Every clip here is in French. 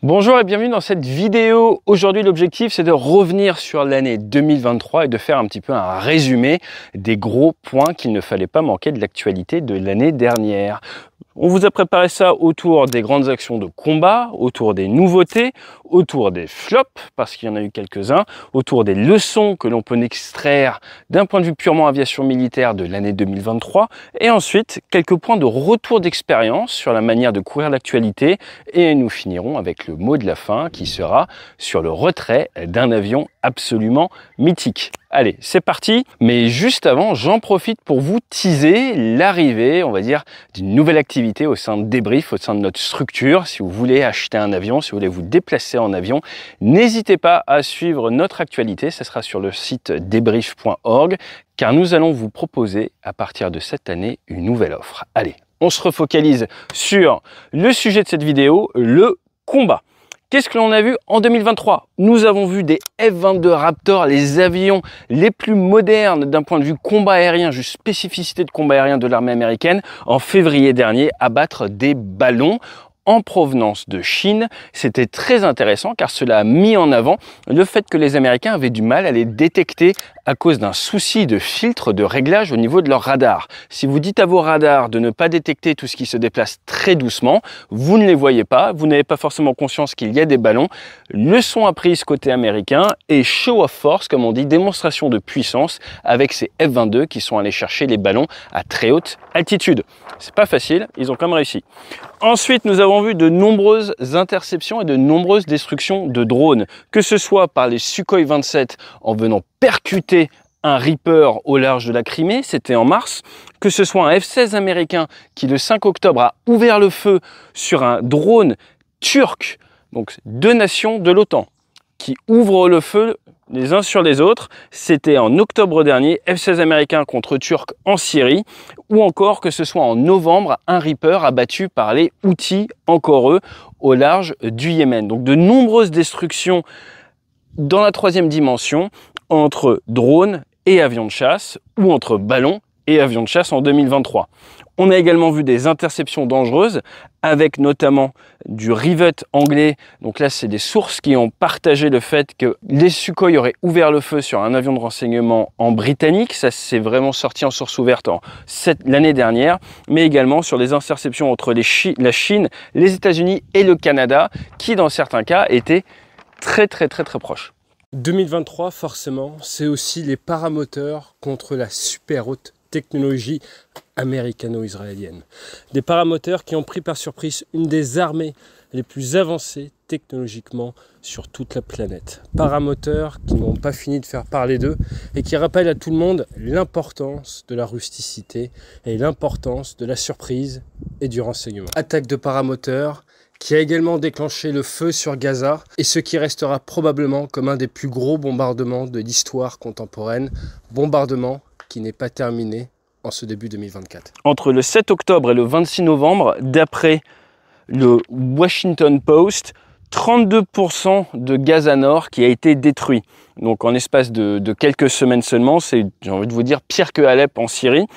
Bonjour et bienvenue dans cette vidéo. Aujourd'hui, l'objectif, c'est de revenir sur l'année 2023 et de faire un petit peu un résumé des gros points qu'il ne fallait pas manquer de l'actualité de l'année dernière. On vous a préparé ça autour des grandes actions de combat, autour des nouveautés, autour des flops, parce qu'il y en a eu quelques-uns, autour des leçons que l'on peut extraire d'un point de vue purement aviation militaire de l'année 2023, et ensuite quelques points de retour d'expérience sur la manière de courir l'actualité, et nous finirons avec le mot de la fin qui sera sur le retrait d'un avion absolument mythique. Allez, c'est parti. Mais juste avant, j'en profite pour vous teaser l'arrivée, on va dire, d'une nouvelle activité au sein de Débrief, au sein de notre structure. Si vous voulez acheter un avion, si vous voulez vous déplacer en avion, n'hésitez pas à suivre notre actualité. Ce sera sur le site débrief.org, car nous allons vous proposer, à partir de cette année, une nouvelle offre. Allez, on se refocalise sur le sujet de cette vidéo, le combat. Qu'est-ce que l'on a vu en 2023? Nous avons vu des F-22 Raptor, les avions les plus modernes d'un point de vue combat aérien, juste spécificité de combat aérien de l'armée américaine, en février dernier, abattre des ballons en provenance de Chine. C'était très intéressant car cela a mis en avant le fait que les Américains avaient du mal à les détecter à cause d'un souci de filtre de réglage au niveau de leur radar. Si vous dites à vos radars de ne pas détecter tout ce qui se déplace très doucement, vous ne les voyez pas, vous n'avez pas forcément conscience qu'il y a des ballons. Leçon apprise côté américain et show of force, comme on dit, démonstration de puissance avec ces F-22 qui sont allés chercher les ballons à très haute altitude. C'est pas facile, ils ont quand même réussi. Ensuite, nous avons vu de nombreuses interceptions et de nombreuses destructions de drones, que ce soit par les Sukhoi 27 en venant percuter un Reaper au large de la Crimée, c'était en mars, que ce soit un F-16 américain qui le 5 octobre a ouvert le feu sur un drone turc, donc deux nations de l'OTAN, qui ouvrent le feu les uns sur les autres. C'était en octobre dernier, F-16 américain contre Turc en Syrie, ou encore que ce soit en novembre, un Reaper abattu par les Houthis, encore eux, au large du Yémen. Donc de nombreuses destructions dans la troisième dimension, entre drones et avions de chasse, ou entre ballons et avions de chasse en 2023. On a également vu des interceptions dangereuses, avec notamment du rivet anglais. Donc là, c'est des sources qui ont partagé le fait que les Sukhoi auraient ouvert le feu sur un avion de renseignement en britannique. Ça, c'est vraiment sorti en source ouverte l'année dernière, mais également sur les interceptions entre la Chine, les États-Unis et le Canada, qui dans certains cas étaient très proches. 2023, forcément, c'est aussi les paramoteurs contre la super haute technologie américano-israélienne. Des paramoteurs qui ont pris par surprise une des armées les plus avancées technologiquement sur toute la planète. Paramoteurs qui n'ont pas fini de faire parler d'eux et qui rappellent à tout le monde l'importance de la rusticité et l'importance de la surprise et du renseignement. Attaque de paramoteurs qui a également déclenché le feu sur Gaza et ce qui restera probablement comme un des plus gros bombardements de l'histoire contemporaine, bombardement qui n'est pas terminé en ce début 2024. Entre le 7 octobre et le 26 novembre, d'après le Washington Post, 32% de Gaza Nord qui a été détruit. Donc en l'espace de quelques semaines seulement, c'est, j'ai envie de vous dire, pire que Alep en Syrie.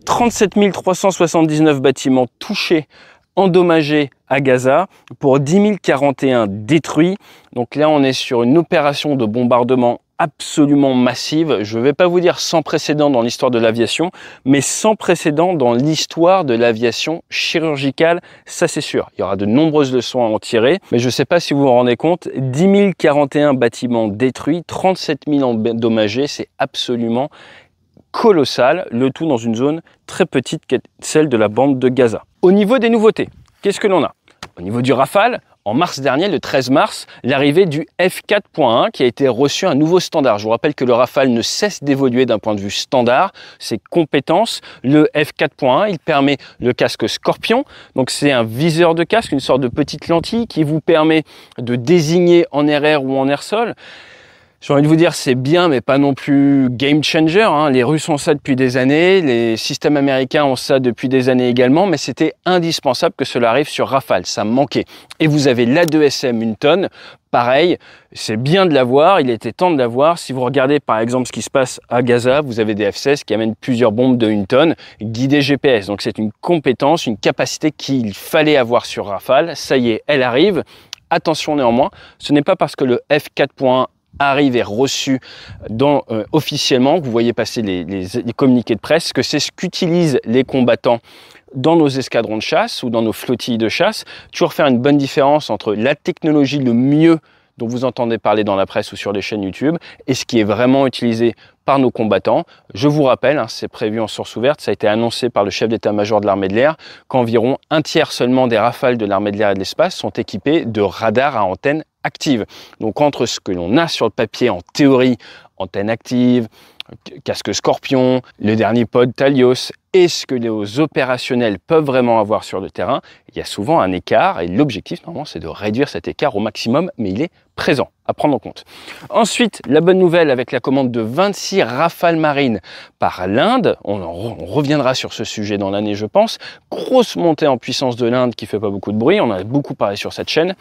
37 379 bâtiments touchés, endommagés à Gaza, pour 10 041 détruits. Donc là, on est sur une opération de bombardement absolument massive. Je ne vais pas vous dire sans précédent dans l'histoire de l'aviation, mais sans précédent dans l'histoire de l'aviation chirurgicale, ça c'est sûr. Il y aura de nombreuses leçons à en tirer, mais je ne sais pas si vous vous rendez compte, 10 041 bâtiments détruits, 37 000 endommagés, c'est absolument colossal, le tout dans une zone très petite qui est celle de la bande de Gaza. Au niveau des nouveautés, qu'est-ce que l'on a? Au niveau du Rafale, en mars dernier, le 13 mars, l'arrivée du F4.1 qui a été reçu un nouveau standard. Je vous rappelle que le Rafale ne cesse d'évoluer d'un point de vue standard, ses compétences. Le F4.1, il permet le casque Scorpion. Donc c'est un viseur de casque, une sorte de petite lentille qui vous permet de désigner en air-air ou en air-sol. J'ai envie de vous dire c'est bien mais pas non plus game changer, hein. Les Russes ont ça depuis des années, les systèmes américains ont ça depuis des années également, mais c'était indispensable que cela arrive sur Rafale, ça manquait. Et vous avez l'A2SM 1 tonne, pareil, c'est bien de l'avoir, il était temps de l'avoir. Si vous regardez par exemple ce qui se passe à Gaza, vous avez des F-16 qui amènent plusieurs bombes de 1 tonne guidées GPS. Donc c'est une compétence, une capacité qu'il fallait avoir sur Rafale, ça y est, elle arrive. Attention néanmoins, ce n'est pas parce que le F4.1 arrive et reçu officiellement, que vous voyez passer les communiqués de presse, que c'est ce qu'utilisent les combattants dans nos escadrons de chasse ou dans nos flottilles de chasse. Toujours faire une bonne différence entre la technologie le mieux dont vous entendez parler dans la presse ou sur les chaînes YouTube et ce qui est vraiment utilisé par nos combattants. Je vous rappelle, hein, c'est prévu en source ouverte, ça a été annoncé par le chef d'état-major de l'armée de l'air qu'environ un tiers seulement des Rafales de l'armée de l'air et de l'espace sont équipés de radars à antenne active. Donc entre ce que l'on a sur le papier en théorie, antenne active, casque Scorpion, le dernier pod Talios et ce que les opérationnels peuvent vraiment avoir sur le terrain, il y a souvent un écart et l'objectif normalement c'est de réduire cet écart au maximum, mais il est présent, à prendre en compte. Ensuite, la bonne nouvelle avec la commande de 26 Rafales marines par l'Inde, on reviendra sur ce sujet dans l'année je pense, grosse montée en puissance de l'Inde qui fait pas beaucoup de bruit, on en a beaucoup parlé sur cette chaîne,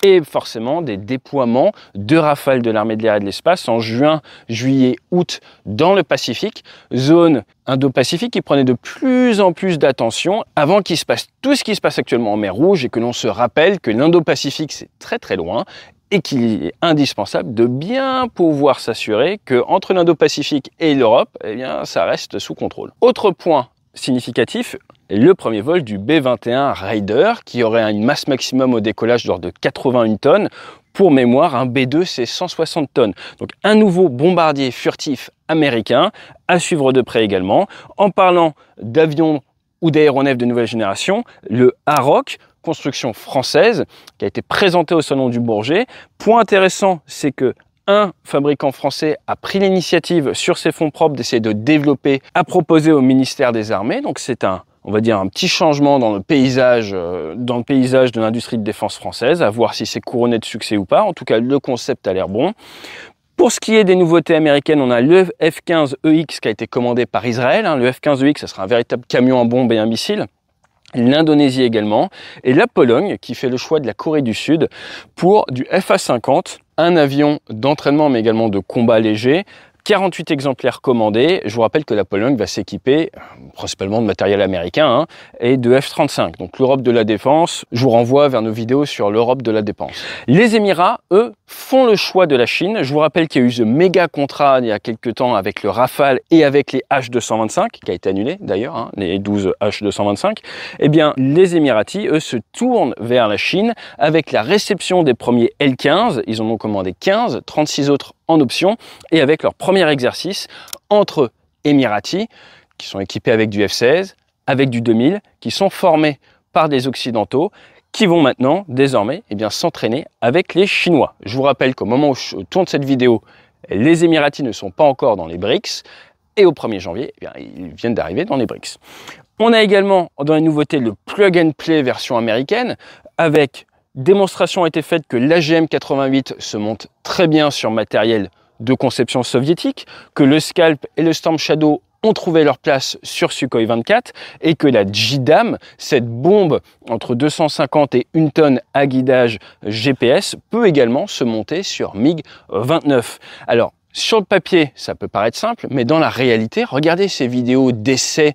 et forcément des déploiements de Rafales de l'armée de l'air et de l'espace en juin, juillet, août dans le Pacifique, zone Indo-Pacifique qui prenait de plus en plus d'attention avant qu'il se passe tout ce qui se passe actuellement en mer Rouge et que l'on se rappelle que l'Indo-Pacifique c'est très très loin et qu'il est indispensable de bien pouvoir s'assurer qu'entre l'Indo-Pacifique et l'Europe, eh bien, ça reste sous contrôle. Autre point significatif, le premier vol du B-21 Raider qui aurait une masse maximum au décollage d'ordre de 81 tonnes. Pour mémoire, un B2 c'est 160 tonnes. Donc un nouveau bombardier furtif américain à suivre de près également. En parlant d'avions ou d'aéronefs de nouvelle génération, le Aroc, construction française, qui a été présenté au Salon du Bourget. Point intéressant, c'est que un fabricant français a pris l'initiative sur ses fonds propres d'essayer de développer à proposer au ministère des Armées. Donc c'est on va dire un petit changement dans le paysage de l'industrie de défense française, à voir si c'est couronné de succès ou pas. En tout cas, le concept a l'air bon. Pour ce qui est des nouveautés américaines, on a le F-15EX qui a été commandé par Israël. Le F-15EX, ça sera un véritable camion à bombe et un missile. L'Indonésie également, et la Pologne qui fait le choix de la Corée du Sud pour du FA-50, un avion d'entraînement mais également de combat léger. 48 exemplaires commandés. Je vous rappelle que la Pologne va s'équiper principalement de matériel américain et de F-35. Donc l'Europe de la défense, je vous renvoie vers nos vidéos sur l'Europe de la défense. Les Émirats, eux, font le choix de la Chine. Je vous rappelle qu'il y a eu ce méga contrat il y a quelques temps avec le Rafale et avec les H225, qui a été annulé d'ailleurs, les 12 H225. Eh bien, les Émiratis, eux, se tournent vers la Chine avec la réception des premiers L-15. Ils en ont commandé 15, 36 autres en option, et avec leur premier exercice entre Émiratis, qui sont équipés avec du F-16, avec du 2000, qui sont formés par des Occidentaux, qui vont maintenant, désormais, s'entraîner avec les Chinois. Je vous rappelle qu'au moment où je tourne cette vidéo, les Émiratis ne sont pas encore dans les BRICS, et au 1er janvier, ils viennent d'arriver dans les BRICS. On a également, dans les nouveautés, le plug and play version américaine, avec démonstration a été faite que l'AGM-88 se monte très bien sur matériel de conception soviétique, que le Scalp et le Storm Shadow ont trouvé leur place sur Sukhoi 24 et que la JDAM, cette bombe entre 250 et 1 tonne à guidage GPS, peut également se monter sur MiG-29. Alors, sur le papier, ça peut paraître simple, mais dans la réalité, regardez ces vidéos d'essais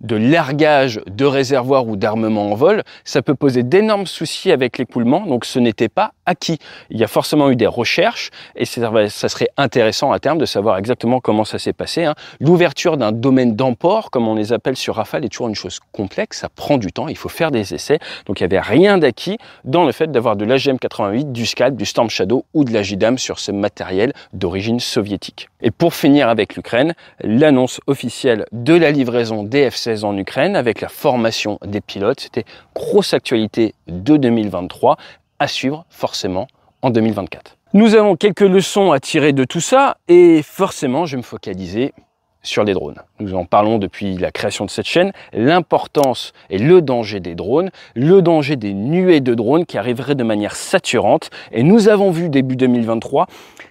de largage de réservoirs ou d'armement en vol, ça peut poser d'énormes soucis avec l'écoulement, donc ce n'était pas acquis. Il y a forcément eu des recherches et ça serait intéressant à terme de savoir exactement comment ça s'est passé. L'ouverture d'un domaine d'emport, comme on les appelle sur Rafale, est toujours une chose complexe, ça prend du temps, il faut faire des essais, donc il n'y avait rien d'acquis dans le fait d'avoir de l'AGM-88, du Scalp, du Storm Shadow ou de la JDAM sur ce matériel d'origine soviétique. Et pour finir avec l'Ukraine, l'annonce officielle de la livraison des F-16 en Ukraine avec la formation des pilotes. C'était grosse actualité de 2023 à suivre forcément en 2024. Nous avons quelques leçons à tirer de tout ça et forcément je vais me focaliser sur les drones. Nous en parlons depuis la création de cette chaîne, l'importance et le danger des drones, le danger des nuées de drones qui arriveraient de manière saturante et nous avons vu début 2023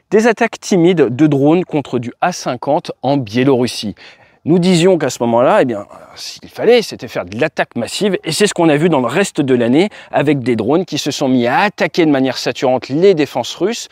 des attaques timides de drones contre du A-50 en Biélorussie. Nous disions qu'à ce moment-là, s'il fallait, c'était faire de l'attaque massive et c'est ce qu'on a vu dans le reste de l'année avec des drones qui se sont mis à attaquer de manière saturante les défenses russes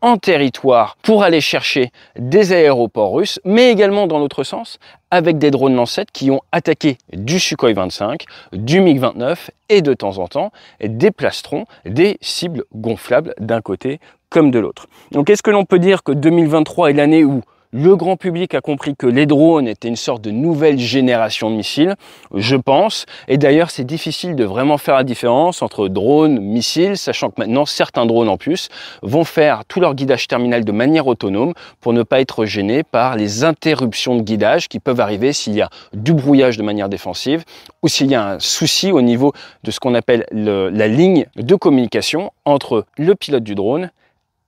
en territoire pour aller chercher des aéroports russes, mais également dans l'autre sens, avec des drones Lancet qui ont attaqué du Sukhoi 25, du MiG-29 et de temps en temps déplaceront des cibles gonflables d'un côté comme de l'autre. Donc est-ce que l'on peut dire que 2023 est l'année où le grand public a compris que les drones étaient une sorte de nouvelle génération de missiles? Je pense. Et d'ailleurs, c'est difficile de vraiment faire la différence entre drones, missiles, sachant que maintenant, certains drones en plus vont faire tout leur guidage terminal de manière autonome pour ne pas être gênés par les interruptions de guidage qui peuvent arriver s'il y a du brouillage de manière défensive ou s'il y a un souci au niveau de ce qu'on appelle la ligne de communication entre le pilote du drone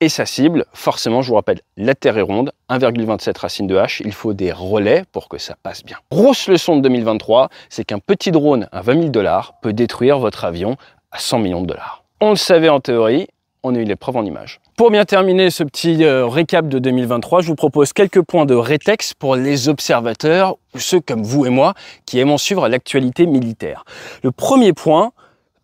et sa cible. Forcément, je vous rappelle, la Terre est ronde, 1,27 racine de H, il faut des relais pour que ça passe bien. Grosse leçon de 2023, c'est qu'un petit drone à 20 000 $ peut détruire votre avion à 100 millions $. On le savait en théorie, on a eu les preuves en images. Pour bien terminer ce petit récap de 2023, je vous propose quelques points de rétex pour les observateurs, ou ceux comme vous et moi, qui aimons suivre l'actualité militaire. Le premier point,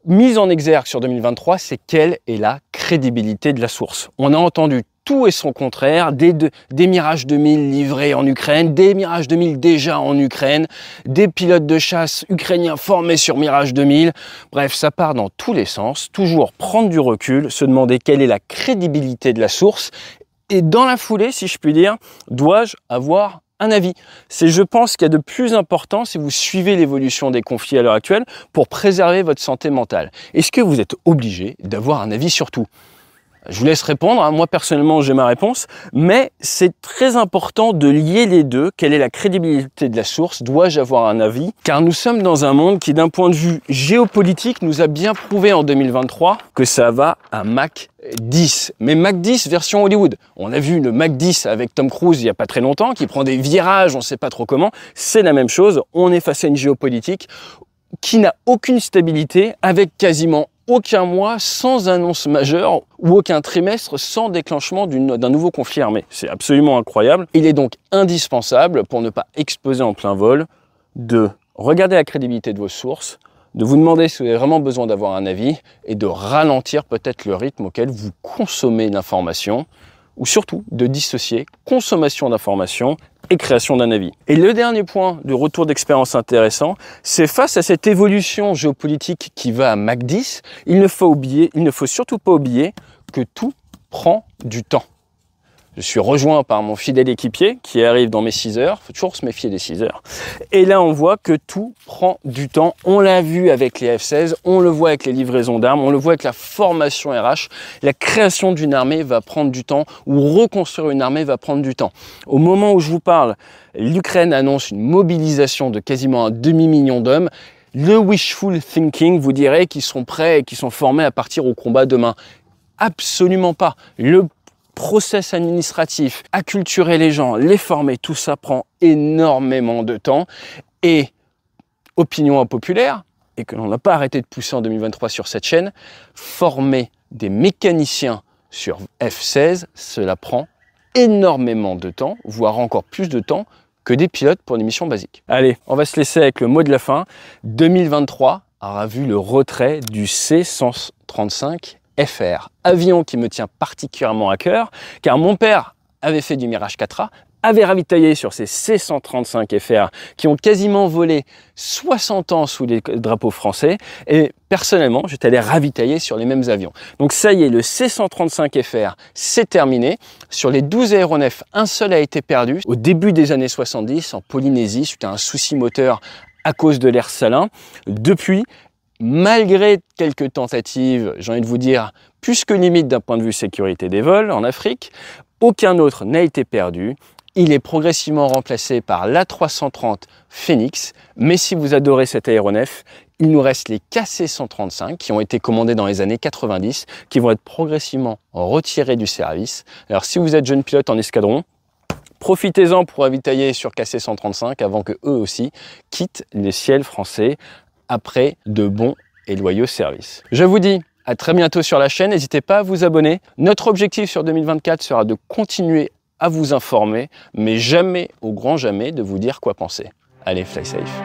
mise en exergue sur 2023, c'est quelle est la crédibilité de la source. On a entendu tout et son contraire, des Mirage 2000 livrés en Ukraine, des Mirage 2000 déjà en Ukraine, des pilotes de chasse ukrainiens formés sur Mirage 2000. Bref, ça part dans tous les sens, toujours prendre du recul, se demander quelle est la crédibilité de la source. Et dans la foulée, si je puis dire, dois-je avoir un avis? C'est, je pense, qu'il y a de plus important si vous suivez l'évolution des conflits à l'heure actuelle pour préserver votre santé mentale. Est-ce que vous êtes obligé d'avoir un avis sur tout? Je vous laisse répondre, hein. Moi personnellement j'ai ma réponse, mais c'est très important de lier les deux. Quelle est la crédibilité de la source? Dois-je avoir un avis? Car nous sommes dans un monde qui, d'un point de vue géopolitique, nous a bien prouvé en 2023 que ça va à Mach 10. Mais Mach 10 version Hollywood. On a vu le Mach 10 avec Tom Cruise il n'y a pas très longtemps, qui prend des virages, on ne sait pas trop comment. C'est la même chose, on est face à une géopolitique qui n'a aucune stabilité, avec quasiment aucun mois sans annonce majeure ou aucun trimestre sans déclenchement d'un nouveau conflit armé. C'est absolument incroyable. Il est donc indispensable, pour ne pas exploser en plein vol, de regarder la crédibilité de vos sources, de vous demander si vous avez vraiment besoin d'avoir un avis et de ralentir peut-être le rythme auquel vous consommez l'information, ou surtout de dissocier consommation d'informations et création d'un avis. Et le dernier point de retour d'expérience intéressant, c'est face à cette évolution géopolitique qui va à Mach 10, il ne faut surtout pas oublier que tout prend du temps. Je suis rejoint par mon fidèle équipier qui arrive dans mes 6 heures. Il faut toujours se méfier des 6 heures. Et là, on voit que tout prend du temps. On l'a vu avec les F-16, on le voit avec les livraisons d'armes, on le voit avec la formation RH. La création d'une armée va prendre du temps, ou reconstruire une armée va prendre du temps. Au moment où je vous parle, l'Ukraine annonce une mobilisation de quasiment 1 demi-million d'hommes. Le wishful thinking vous dirait qu'ils sont prêts et qu'ils sont formés à partir au combat demain. Absolument pas. Le process administratif, acculturer les gens, les former, tout ça prend énormément de temps. Et opinion impopulaire, et que l'on n'a pas arrêté de pousser en 2023 sur cette chaîne, former des mécaniciens sur F-16, cela prend énormément de temps, voire encore plus de temps que des pilotes pour des missions basiques. Allez, on va se laisser avec le mot de la fin. 2023 aura vu le retrait du C-135 FR, avion qui me tient particulièrement à cœur, car mon père avait fait du Mirage 4A, avait ravitaillé sur ces C-135 FR qui ont quasiment volé 60 ans sous les drapeaux français, et personnellement, j'étais allé ravitailler sur les mêmes avions. Donc ça y est, le C-135 FR, c'est terminé. Sur les 12 aéronefs, un seul a été perdu au début des années 70 en Polynésie, suite à un souci moteur à cause de l'air salin. Depuis, malgré quelques tentatives, j'ai envie de vous dire, plus que limite d'un point de vue sécurité des vols en Afrique, aucun autre n'a été perdu. Il est progressivement remplacé par l'A330 Phoenix. Mais si vous adorez cet aéronef, il nous reste les KC-135 qui ont été commandés dans les années 90, qui vont être progressivement retirés du service. Alors si vous êtes jeune pilote en escadron, profitez-en pour ravitailler sur KC-135 avant que eux aussi quittent les ciels français après de bons et loyaux services. Je vous dis à très bientôt sur la chaîne, n'hésitez pas à vous abonner. Notre objectif sur 2024 sera de continuer à vous informer, mais jamais, au grand jamais, de vous dire quoi penser. Allez, fly safe.